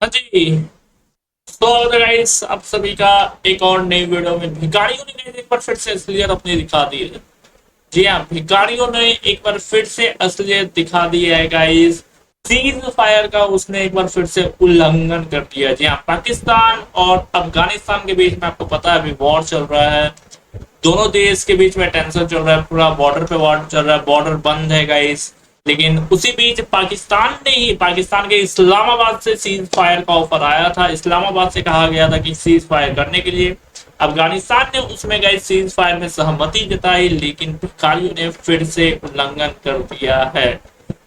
हाँ जी। तो गाइस आप सभी का एक और नई वीडियो में भिखारियों ने guys एक बार फिर से असलियत अपनी दिखा दी है। जी हाँ, भिखारियों ने एक बार फिर से असलियत दिखा दी है गाइस। सीज फायर का उसने एक बार फिर से उल्लंघन कर दिया। जी हाँ, पाकिस्तान और अफगानिस्तान के बीच में आपको पता है अभी वॉर चल रहा है। दोनों देश के बीच में टेंशन चल रहा है, पूरा बॉर्डर पे वॉर चल रहा है, बॉर्डर बंद है गाइस। लेकिन उसी बीच पाकिस्तान के इस्लामाबाद से सीज फायर का ऑफर आया था। इस्लामाबाद से कहा गया था कि सीज फायर करने के लिए। अफगानिस्तान ने उसमें गए सीज फायर में सहमति जताई, लेकिन भिखारियों ने फिर से उल्लंघन कर दिया है।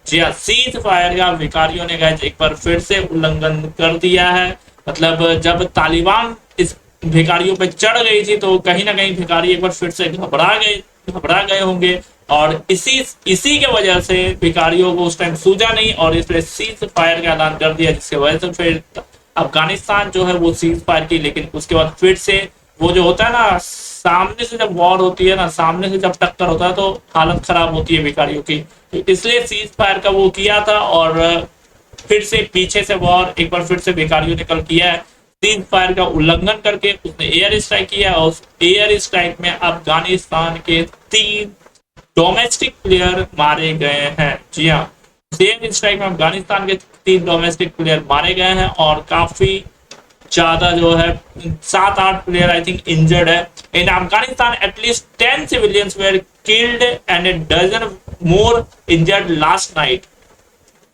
जी हाँ, सीज फायर का भिखारियों ने गए एक बार फिर से उल्लंघन कर दिया है। मतलब जब तालिबान इस भिखारियों पे चढ़ गई थी तो कहीं ना कहीं भिखारी एक बार फिर से घबरा गए होंगे। और इसी के वजह से भिखारियों को उस टाइम सूझा नहीं और इसलिए सीज फायर का ऐलान कर दिया, जिसकी वजह से फिर अफगानिस्तान जो है वो सीज फायर की। लेकिन उसके बाद फिर से वो जो होता है ना, सामने से जब वॉर होती है ना, सामने से जब टक्कर होता है तो हालत खराब होती है भिखारियों की। तो इसलिए सीज फायर का वो किया था और फिर से पीछे से वॉर एक बार फिर से भिखारियों ने कल किया है। सीज फायर का उल्लंघन करके उसने एयर स्ट्राइक किया और उस एयर स्ट्राइक में अफगानिस्तान के 3 डोमेस्टिक प्लेयर मारे गए हैं। जी हाँ, एयर स्ट्राइक में अफगानिस्तान के 3 डोमेस्टिक प्लेयर मारे गए हैं और काफी ज्यादा जो है 7-8 प्लेयर आई थिंक इंजर्ड है। In Afghanistan at least 10 civilians were killed and a dozen more injured last night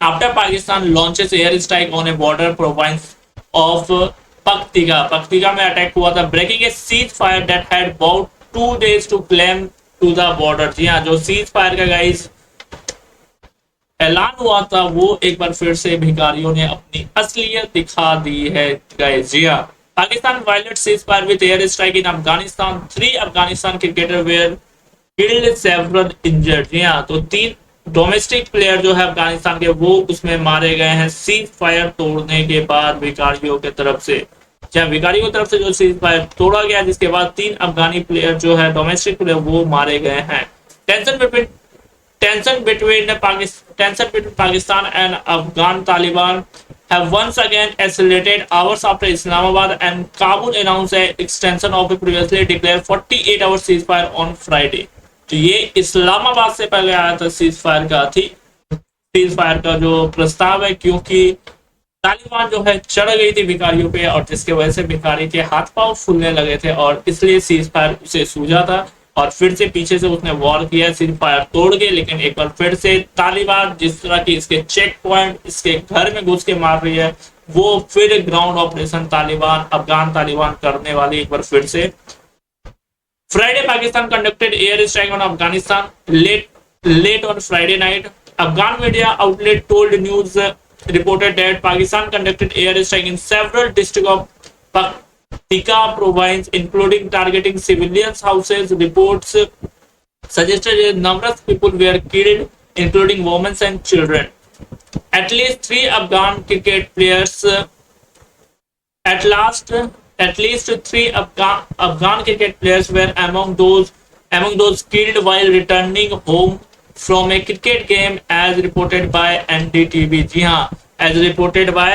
after Pakistan launches air strike on a border province of Paktika. Paktika में अटैक हुआ था, breaking a ceasefire that had about 2 days to claim to the border. जी हाँ, जो cease fire का guys ऐलान हुआ था वो एक बार फिर से भिखारियों ने अपनी असलियत दिखा दी है गाइस। जी हाँ, Pakistan violate ceasefire with air strike in Afghanistan. 3 Afghanistan cricketer were killed several injured. जी हाँ, तो 3 डोमेस्टिक प्लेयर जो है अफगानिस्तान के वो उसमें मारे गए हैं सीज फायर तोड़ने के बाद भिखारियों की तरफ से। जहाँ भिखारियों की तरफ से जो सीज फायर तोड़ा गया, जिसके बाद 3 अफगानी प्लेयर जो है डोमेस्टिक प्लेयर वो मारे गए हैं। Tension between tension between Pakistan and Afghan Taliban have once again escalated hours after Islamabad and Kabul announced an extension of a previously declared 48-hour ceasefire on Friday। तो ये इस्लामाबाद से पहले आया था सीज फायर का जो प्रस्ताव है, क्योंकि तालिबान जो है चढ़ गई थी भिखारियों पे और जिसके वजह से भिखारी के हाथ पांव फूलने लगे थे और इसलिए सीज फायर उसे सूझा था और फिर से पीछे से उसने वॉर किया सीज फायर तोड़ के। लेकिन एक बार फिर से तालिबान जिस तरह की इसके चेक पॉइंट इसके घर में घुस के मार रही है, वो फिर ग्राउंड ऑपरेशन अफगान तालिबान करने वाली एक बार फिर से। Friday Pakistan conducted air strike on Afghanistan late on Friday night. Afghan media outlet told news reported that Pakistan conducted air strike in several districts of Paktika province, including targeting civilians' houses. Reports suggested that numerous people were killed, including women and children. At least 3 Afghan cricket players, at least 3 Afghan cricket players were among those killed while returning home from a cricket game, as reported by NDTV। जी हाँ, as reported by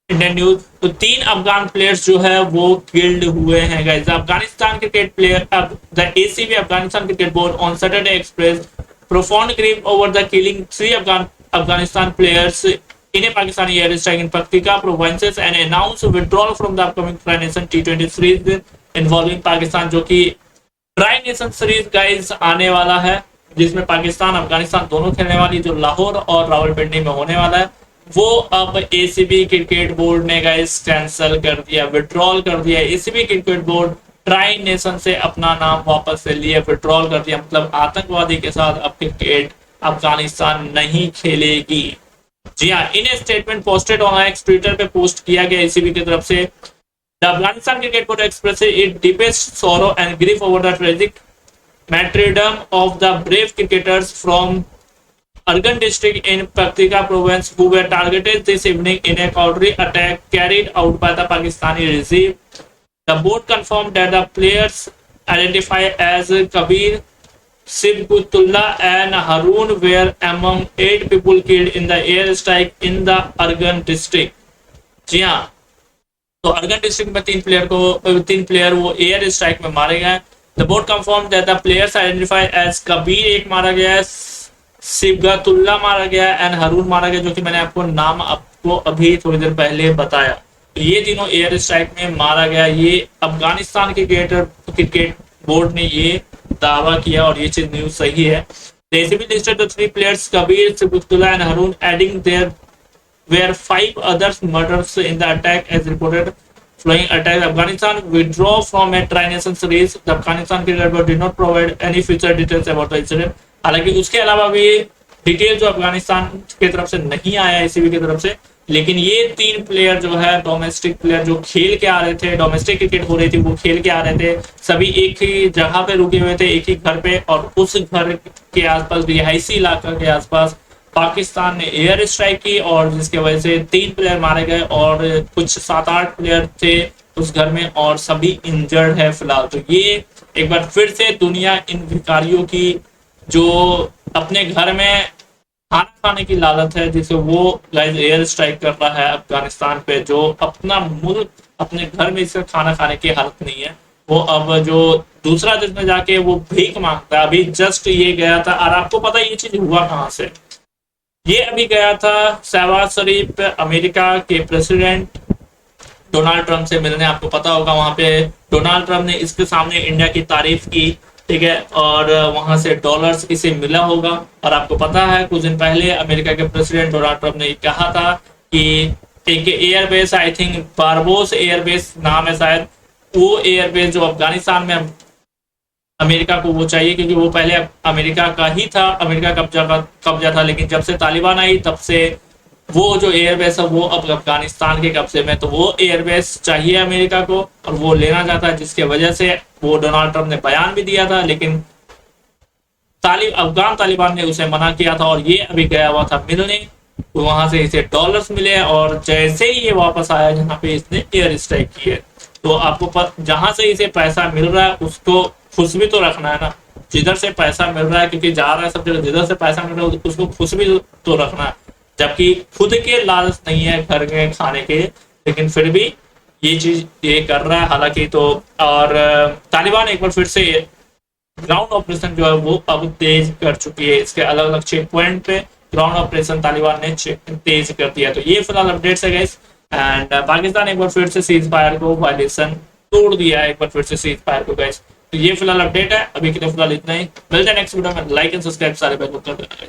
Indian news. तो 3 Afghan players जो है वो killed हुए हैं guys. Afghanistan cricket player the ACB Afghanistan cricket board on Saturday express profound grief over the killing 3 Afghanistan players in a Pakistani air strike in Paktika provinces and announced withdrawal from the upcoming Tri-Nation T20 series involving Pakistan, जो कि tri nation series guys आने वाला है जिसमें पाकिस्तान अफगानिस्तान दोनों खेलने वाली, जो लाहौर और रावलपिंडी में होने वाला है, वो अब एसीबी क्रिकेट बोर्ड ने गाइस कैंसिल कर दिया, विड्रॉल कर दिया। ACB cricket board tri nation से अपना नाम वापस ले लिया, विड्रॉल कर दिया। मतलब आतंकवादी के साथ अब क्रिकेट अफगानिस्तान नहीं खेलेगी। जी हाँ, in statement posted on X twitter पे पोस्ट किया गया एसीबी की तरफ से। The Afghanistan cricket board express it deepest sorrow and grief over the tragic martyrdom of the brave cricketers from Argan district in Paktika province who were targeted this evening in a cavalry attack carried out by the Pakistani regime। The board confirmed that the players identified as Kabir Sibghatullah and Harun were among 8 people killed in the air strike in the Argan district। जी हाँ, तो अरगन district में 3 player वो air strike में मारे गए। The board confirm that the players identified as Kabir एक मारा गया है, सिबगतुल्ला मारा गया है एंड हारून मारा गया, जो कि मैंने आपको अभी थोड़ी देर पहले बताया। तो ये तीनों एयर स्ट्राइक में मारा गया। ये अफगानिस्तान के क्रिकेट बोर्ड ने ये दावा किया और ये चीज न्यूज सही है। The ACB listed the 3 players Kabir, Sibghatullah and Haroon, adding there were 5 others murders in the attack as reported. Following attack, Afghanistan withdraw from a tri-nation series. The Afghanistan cricket board did not provide any future details about the incident. हालांकि उसके अलावा भी detail जो अफगानिस्तान की तरफ से नहीं आया ACB की तरफ से, लेकिन ये 3 प्लेयर जो है डोमेस्टिक प्लेयर जो खेल के आ रहे थे, डोमेस्टिक क्रिकेट हो रही थी वो खेल के आ रहे थे, सभी एक ही जगह पे रुके हुए थे, एक ही घर पे, और उस घर के आसपास रिहायशी इलाका के आसपास पाकिस्तान ने एयर स्ट्राइक की और जिसकी वजह से 3 प्लेयर मारे गए और कुछ 7-8 प्लेयर थे उस घर में और सभी इंजर्ड है फिलहाल। तो ये एक बार फिर से दुनिया इन भिखारियों की जो अपने घर में खाना खाने की लालच है, जिसे वो गाइस एयर स्ट्राइक कर रहा है अफगानिस्तान पे, जो अपना मुल्क अपने घर में इसका खाना खाने की हालत नहीं है, वो अब जो दूसरा देश में जाके वो भीख मांगता है। अभी जस्ट ये गया था, और आपको पता है ये चीज हुआ कहाँ से? ये अभी गया था शहबाज शरीफ अमेरिका के प्रेसिडेंट डोनाल्ड ट्रंप से मिलने। आपको पता होगा वहां पे डोनाल्ड ट्रंप ने इसके सामने इंडिया की तारीफ की, ठीक है, और वहां से डॉलर्स इसे मिला होगा। और आपको पता है कुछ दिन पहले अमेरिका के प्रेसिडेंट डोनाल्ड ट्रंप ने कहा था कि एक एयरबेस, आई थिंक बारबोस एयरबेस नाम है शायद, वो एयरबेस जो अफगानिस्तान में अमेरिका को वो चाहिए, क्योंकि वो पहले अमेरिका का ही था, अमेरिका कब्जा था, लेकिन जब से तालिबान आई तब से वो जो एयरबेस है वो अब अफगानिस्तान के कब्जे में। तो वो एयरबेस चाहिए अमेरिका को और वो लेना चाहता है, जिसके वजह से वो डोनाल्ड ट्रंप ने बयान भी दिया था, लेकिन अफगान तालिबान ने उसे मना किया था और ये अभी गया हुआ था मिलने, तो वहां से इसे डॉलर्स मिले और जैसे ही ये वापस आया जहाँ पे इसने एयर स्ट्राइक की है, तो आपको जहां से इसे पैसा मिल रहा है उसको खुश भी तो रखना है ना, जिधर से पैसा मिल रहा है, क्योंकि जा रहा है सब जगह, जिधर से पैसा मिल रहा है उसको खुश भी तो रखना है, जबकि खुद के लालच नहीं है घर के खाने के, लेकिन फिर भी ये चीज ये कर रहा है हालांकि। तो और तालिबान एक बार फिर से ग्राउंड ऑपरेशन जो है वो अब तेज कर चुकी है, इसके अलग अलग चेक पॉइंट पे ग्राउंड ऑपरेशन तालिबान ने तेज कर दिया। तो ये फिलहाल अपडेट्स है गाइस, एंड पाकिस्तान एक बार फिर से सीज फायर को वायलेशन तोड़ दिया है, एक बार फिर से सीज फायर को गाइस। तो ये फिलहाल अपडेट है, अभी के लिए फिलहाल इतना ही, मिलते हैं नेक्स्ट वीडियो में। लाइक एंड सब्सक्राइब सारे भाई को कर देना।